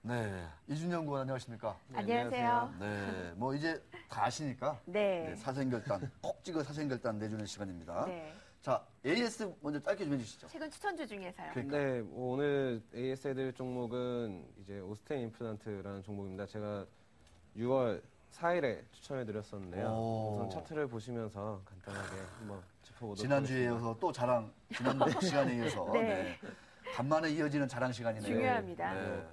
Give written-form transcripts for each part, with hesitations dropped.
네, 이준영 구원 안녕하십니까? 네, 안녕하세요. 네, 뭐 이제 다 아시니까 네. 사생결단, 콕 찍어 사생결단 내주는 시간입니다. 네. 자, AS 먼저 짧게 좀 해주시죠. 최근 추천주 중에서요. 그러니까. 네, 오늘 AS 해드릴 종목은 이제 오스테인 임플란트라는 종목입니다. 제가 6월 4일에 추천해드렸었는데요. 우선 차트를 보시면서 간단하게 한번 짚어보도록 지난주에 하겠습니다. 이어서 또 자랑, 지난 시간에 이어서 네. 간만에 이어지는 자랑 시간이네요. 중요합니다. 네.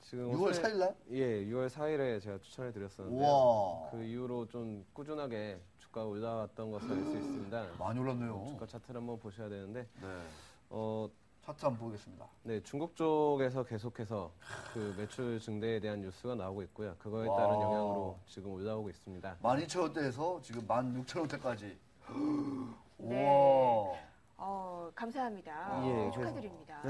지금 6월 4일 날? 예, 6월 4일에 제가 추천해드렸었는데 우와. 그 이후로 좀 꾸준하게 주가가 올라왔던 것을 알 수 있습니다. 많이 올랐네요. 주가 차트를 한번 보셔야 되는데 네. 차트 한번 보겠습니다. 네, 중국 쪽에서 계속해서 그 매출 증대에 대한 뉴스가 나오고 있고요. 그거에 와. 따른 영향으로 지금 올라오고 있습니다. 12,000원대에서 지금 16,000원대까지. 네. 우와. 감사합니다. 예, 축하드립니다.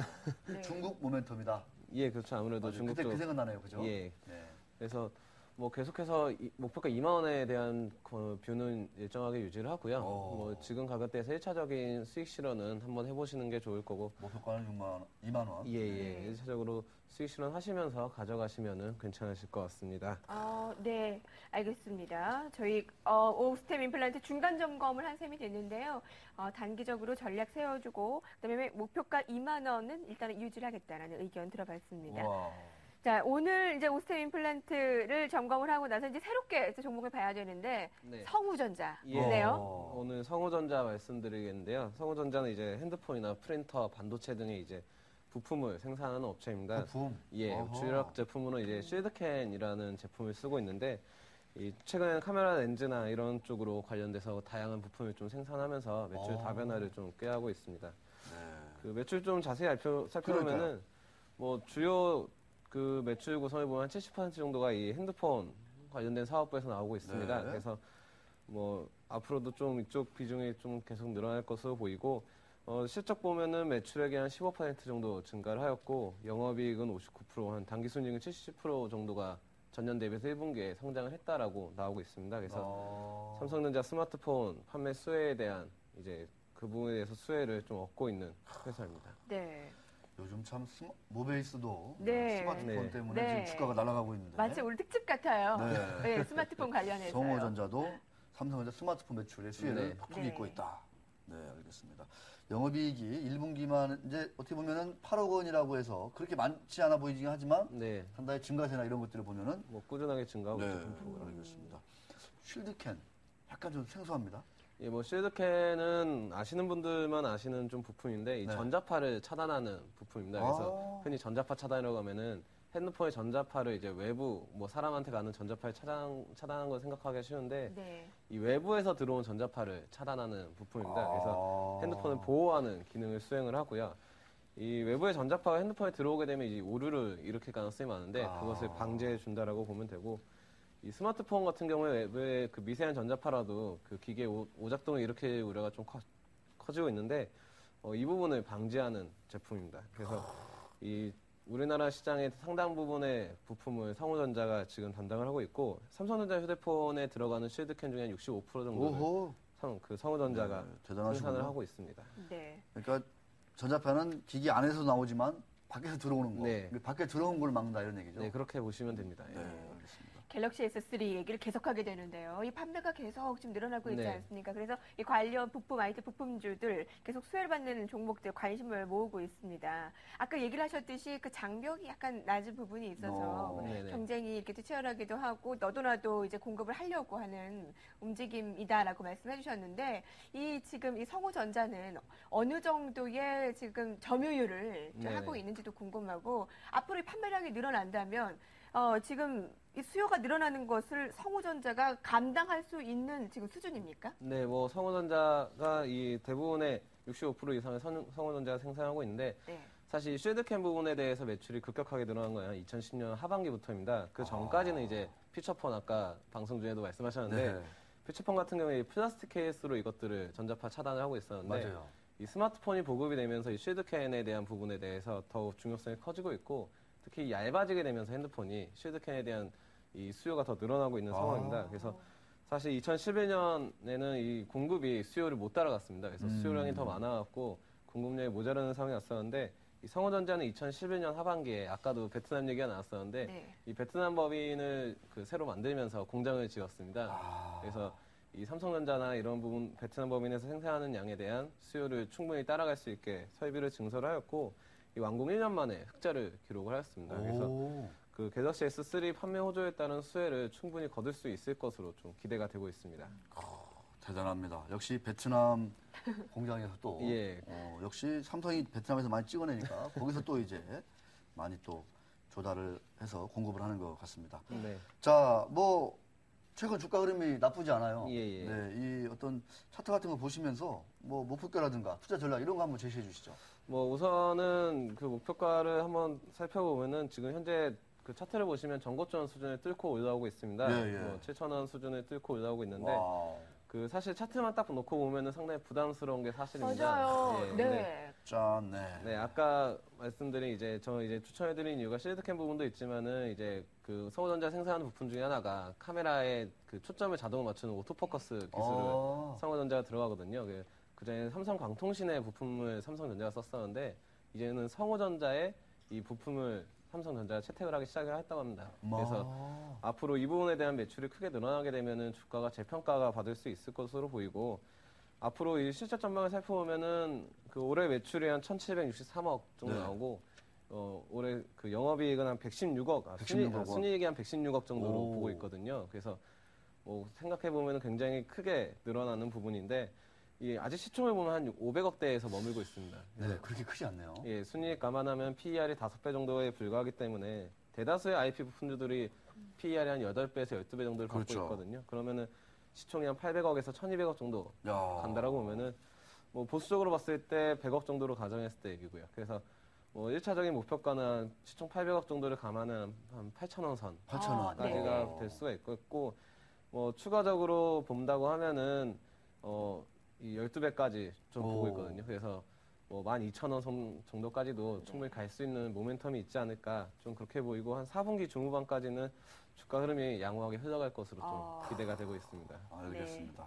네. 중국 모멘텀이다. 예, 그렇죠. 아무래도 맞아요. 중국 그때 쪽. 그 생각나네요. 그죠? 예. 네. 그래서 뭐 계속해서 목표가 2만 원에 대한 뷰는 일정하게 유지를 하고요. 뭐 지금 가격대에서 1차적인 수익 실현은 한번 해보시는 게 좋을 거고. 목표가는 2만 원. 예. 1차적으로 수익 실현 하시면서 가져가시면은 괜찮으실 것 같습니다. 네, 알겠습니다. 저희 오스템 임플란트 중간 점검을 한 셈이 됐는데요. 단기적으로 전략 세워주고 그다음에 목표가 2만 원은 일단은 유지하겠다라는 의견 들어봤습니다. 우와. 자, 오늘 이제 오스템 임플란트를 점검을 하고 나서 이제 새롭게 종목을 봐야 되는데 네. 성우전자네요. 오늘 성우전자 말씀드리겠는데요. 성우전자는 이제 핸드폰이나 프린터, 반도체 등의 이제 부품을 생산하는 업체입니다. 부품? 예, 어허. 주력 제품으로는 이제 쉴드캔이라는 제품을 쓰고 있는데 최근 카메라 렌즈나 이런 쪽으로 관련돼서 다양한 부품을 좀 생산하면서 매출 다변화를 좀 꾀하고 있습니다. 네. 그 매출 좀 자세히 살펴보면은 뭐 주요 그 매출 구성을 보면 한 70% 정도가 이 핸드폰 관련된 사업부에서 나오고 있습니다. 네. 그래서 뭐 앞으로도 좀 이쪽 비중이 좀 계속 늘어날 것으로 보이고 실적 보면은 매출액이 한 15% 정도 증가를 하였고 영업이익은 59%, 한 당기순이익은 70% 정도가 전년 대비해서 1분기에 성장을 했다라고 나오고 있습니다. 그래서 삼성전자 스마트폰 판매 수혜에 대한 이제 그 부분에 대해서 수혜를 좀 얻고 있는 회사입니다. 네. 요즘 참 모베이스도 네. 스마트폰 네. 때문에 네. 지금 주가가 날아가고 있는데. 마치 오늘 특집 같아요. 네. 네, 스마트폰 관련해서. 성우전자도 삼성전자 스마트폰 매출의 수혜를 네. 폭풍 네. 입고 있다. 네, 알겠습니다. 영업이익이 1분기만 이제 어떻게 보면은 8억 원이라고 해서 그렇게 많지 않아 보이긴 하지만 네. 한 달에 증가세나 이런 것들을 보면은 뭐 꾸준하게 증가하고 네, 있죠. 알겠습니다. 쉴드캔 약간 좀 생소합니다. 예, 뭐 쉴드캔은 아시는 분들만 아시는 좀 부품인데 이 네. 전자파를 차단하는 부품입니다. 그래서 흔히 전자파 차단이라고 하면은 핸드폰의 전자파를 이제 외부 뭐 사람한테 가는 전자파를 차단한 걸 생각하기 쉬운데 네. 이 외부에서 들어온 전자파를 차단하는 부품입니다. 그래서 핸드폰을 보호하는 기능을 수행을 하고요. 이 외부의 전자파가 핸드폰에 들어오게 되면 이제 오류를 일으킬 가능성이 많은데 그것을 방지해 준다라고 보면 되고 이 스마트폰 같은 경우에 외부의 그 미세한 전자파라도 그 기계 오작동을 일으킬 우려가 좀 커지고 있는데 이 부분을 방지하는 제품입니다. 그래서 이 우리나라 시장의 상당 부분의 부품을 성우전자가 지금 담당을 하고 있고 삼성전자 휴대폰에 들어가는 쉴드캔 중에 한 65% 정도를 그 성우전자가 생산을 하고 있습니다. 네. 그러니까 전자파는 기기 안에서 나오지만 밖에서 들어오는 거. 네. 밖에 들어온 걸 막는다 이런 얘기죠. 네, 그렇게 보시면 됩니다. 네, 알겠습니다. 갤럭시 S3 얘기를 계속하게 되는데요. 이 판매가 계속 지금 늘어나고 있지 네. 않습니까? 그래서 이 관련 부품, IT 부품주들 계속 수혜를 받는 종목들 관심을 모으고 있습니다. 아까 얘기를 하셨듯이 그 장벽이 약간 낮은 부분이 있어서 네네. 경쟁이 이렇게 또 치열하기도 하고 너도나도 이제 공급을 하려고 하는 움직임이다라고 말씀해 주셨는데 이 지금 이 성우전자는 어느 정도의 지금 점유율을 네네. 하고 있는지도 궁금하고 앞으로 이 판매량이 늘어난다면 지금 이 수요가 늘어나는 것을 성우전자가 감당할 수 있는 지금 수준입니까? 네, 뭐 성우전자가 이 대부분의 65% 이상의 성우전자가 생산하고 있는데 네. 사실 쉴드캠 부분에 대해서 매출이 급격하게 늘어난 건 2010년 하반기부터입니다. 그 전까지는 이제 피처폰 아까 방송 중에도 말씀하셨는데 네. 피처폰 같은 경우에 플라스틱 케이스로 이것들을 전자파 차단을 하고 있었는데 맞아요. 이 스마트폰이 보급이 되면서 이 쉴드캔에 대한 부분에 대해서 더욱 중요성이 커지고 있고 특히 얇아지게 되면서 핸드폰이 쉴드캔에 대한 이 수요가 더 늘어나고 있는 상황입니다. 그래서 사실 2011년에는 이 공급이 수요를 못 따라갔습니다. 그래서 수요량이 더 많아갖고 공급량이 모자라는 상황이 왔었는데 이 성호전자는 2011년 하반기에 아까도 베트남 얘기가 나왔었는데 네. 이 베트남 법인을 그 새로 만들면서 공장을 지었습니다. 그래서 이 삼성전자나 이런 부분 베트남 법인에서 생산하는 양에 대한 수요를 충분히 따라갈 수 있게 설비를 증설을 하였고 이 완공 1년 만에 흑자를 기록을 하였습니다. 그래서 오. 그 갤럭시 S3 판매 호조에 따른 수혜를 충분히 거둘 수 있을 것으로 좀 기대가 되고 있습니다. 대단합니다. 역시 베트남 공장에서 또 예. 역시 삼성이 베트남에서 많이 찍어내니까 거기서 또 이제 많이 또 조달을 해서 공급을 하는 것 같습니다. 네. 자, 뭐 최근 주가 흐름이 나쁘지 않아요. 예, 예. 네, 이 어떤 차트 같은 거 보시면서 뭐 목표가라든가 투자 전략 이런 거 한번 제시해 주시죠. 뭐 우선은 그 목표가를 한번 살펴보면은 지금 현재 그 차트를 보시면 전고점 수준을 뚫고 올라오고 있습니다. 예, 예. 뭐 7,000원 수준을 뚫고 올라오고 있는데 와우. 그 사실 차트만 딱 놓고 보면은 상당히 부담스러운 게 사실입니다. 맞아요. 예, 네. 근데 짠, 네. 네, 아까 말씀드린 저 추천해드린 이유가 실드캠 부분도 있지만은 이제 그 성호전자 생산하는 부품 중에 하나가 카메라에 그 초점을 자동으로 맞추는 오토포커스 기술을 성호전자가 들어가거든요. 그전에 삼성광통신의 부품을 삼성전자가 썼었는데 이제는 성호전자의 이 부품을 삼성전자가 채택을 하기 시작을 했다고 합니다. 그래서 앞으로 이 부분에 대한 매출이 크게 늘어나게 되면은 주가가 재평가가 받을 수 있을 것으로 보이고 앞으로 이 실적 전망을 살펴보면은 그 올해 매출이 한 1,763억 정도 네. 나오고 올해 그 영업이익은 한 116억, 116억 원. 순이익이 한 116억 정도로 오. 보고 있거든요. 그래서 뭐 생각해 보면은 굉장히 크게 늘어나는 부분인데 이 아직 시총을 보면 한 500억대에서 머물고 있습니다. 네, 그렇게 크지 않네요. 예, 순이익 감안하면 PER이 5배 정도에 불과하기 때문에 대다수의 IP 부품주들이 PER이 한 8배에서 12배 정도를 받고 그렇죠. 있거든요. 그러면은 시총이 한 800억에서 1200억 정도 야. 간다라고 보면은 뭐 보수적으로 봤을 때 100억 정도로 가정했을 때 얘기고요. 그래서 뭐 1차적인 목표가는 시총 800억 정도를 감안한 한 8,000원 선 8,000원. 네. 까지가 될 수가 있고 뭐 추가적으로 본다고 하면은 이 12배까지 좀 오. 보고 있거든요. 그래서 뭐 12,000원 정도까지도 충분히 갈 수 있는 모멘텀이 있지 않을까 좀 그렇게 보이고 한 4분기 중후반까지는 주가 흐름이 양호하게 흘러갈 것으로 좀 기대가 되고 있습니다. 알겠습니다.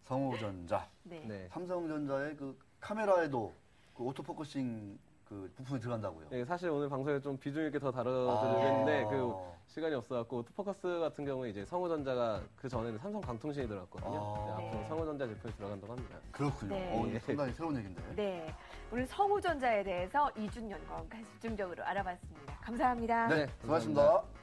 성호전자. 네. 네. 삼성전자의 그 카메라에도 그 오토포커싱 그 부품이 들어간다고요. 네, 사실 오늘 방송에 좀 비중 있게 더 다뤄드리겠는데 그 시간이 없어갖고 오토포커스 같은 경우에 이제 성호전자가 그 전에는 삼성광통신이 들어갔거든요. 네, 앞으로 네. 성호전자 제품이 들어간다고 합니다. 그렇군요. 네. 이거 상당히 새로운 얘기인데. 네. 오늘 성우전자에 대해서 이준연과 집중적으로 알아봤습니다. 감사합니다. 네, 감사합니다. 수고하셨습니다.